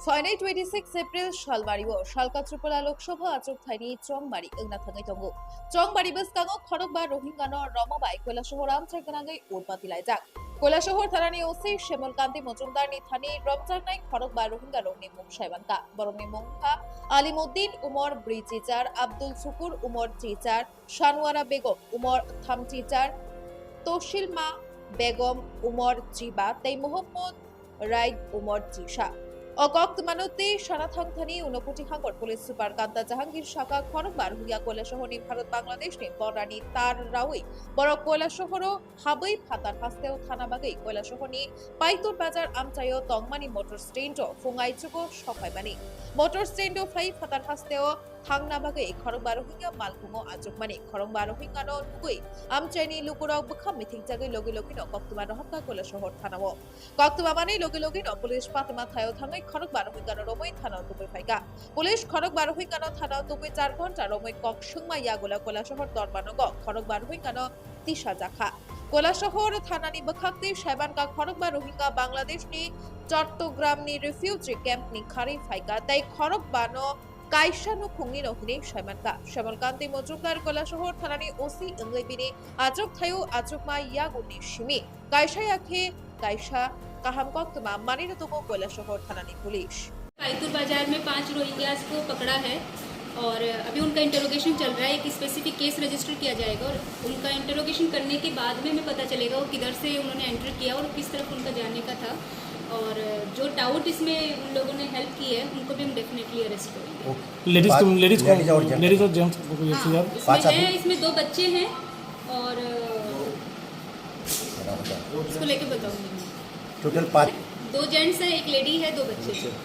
Finai 26 April Shalbariwo Shalka Tripura Lok Sabha Achuk Thaini Chongbari Ingna Thangai Tongo Chongbari Baskango Khorokba Rohingano Ramabai Koilashahor Amchakanangai Urpati Laijak Kailashahar থানানি OC Shyamal Kanti Majumdar নি থানি রমজানাই খড়গবা রোহিঙ্গা রোহনি মুখ সাইবানকা বরমনি মুখা আলিমউদ্দিন উমর ব্রিচিচার আব্দুল শুকুর উমর চিচার শানওয়ারা বেগম উমর থামচিচার তৌশিলমা বেগম উমর জিবা তাই মোহাম্মদ রাইদ উমর জিসা অকক্ত মানতে সানাথাংথানি উনকোটি হাঙ্গর পুলিশ সুপার কান্তা জাহাঙ্গীর শাখা খড়গবার হুইয়া কৈলাসহরনি ভারত বাংলাদেশ নি বরানি তার রাউই বড় কৈলাসহর হাবৈ ফাতার হাস্তেও থানা বাগৈ কৈলাসহরনি পাইতুর বাজার আমচাইও তংমানি মোটর স্ট্যান্ড ফুঙাইচুগো সখাইবানি মোটর স্ট্যান্ড ফ্লাই ফাতার হাস্তেও থাংনা বাগৈ খড়গবা রোহিঙ্গা মালকুমো আজুকমানি খড়গবা রোহিঙ্গানো নুগুই আমচাইনি লুকুরাও বখাম মিথিং জাগৈ লগে লগিনো কক্তমা রহকা কৈলাসহর থানাও কক্তমা মানে লগে লগিনো পুলিশ পাতমা থায়ও থাঙ্গাই খড়গবা রোহিঙ্গানো রমৈ থানা তুবৈ ফাইকা পুলিশ খড়গবা রোহিঙ্গানো থানা তুবৈ 4 ঘন্টা রমৈ কক সুংমা ইয়াগুলা কৈলাসহর দরবানগ খড়গবা রোহিঙ্গানো তিসা জাখা কৈলাসহর থানানি বখাকতে সাইবানকা খড়গবা রোহিঙ্গা বাংলাদেশনি চট্টগ্রামনি রিফিউজি ক্যাম্পনি খারি ফাইকা তাই খড়গবানো কাইশানো খুংনি নহিনি সাইমানকা শ্যামলকান্তি মজুমদার কৈলাসহর থানানি ওসি ইংলিবিনি আজক থায়ু আজকমা ইয়াগুনি সিমি কাইশায়াখে কাইশা কাহামকক্তमा मानिरतुगो কৈলাসহর থানানি पुलिस पाइतुर बाजार में 5 रोहिंग्यास को पकड़ा है और अभी उनका इंटरोगेशन चल रहा है। एक स्पेसिफिक केस रजिस्टर किया जाएगा और उनका इंटरोगेशन करने के बाद में हमें पता चलेगा वो किधर से उन्होंने एंटर किया और किस तरफ उनका जाने का था। और जो डाउट इसमें उन लोगों ने हेल्प की है उनको भी हम डेफिनेटली अरेस्ट करेंगे। लेडीज और जेंट्स इसमें 2 बच्चे हैं और इसको लेके बताऊंगी। टोटल 5 2 जेंट्स हैं, 1 लेडी है, 2 बच्चे हैं।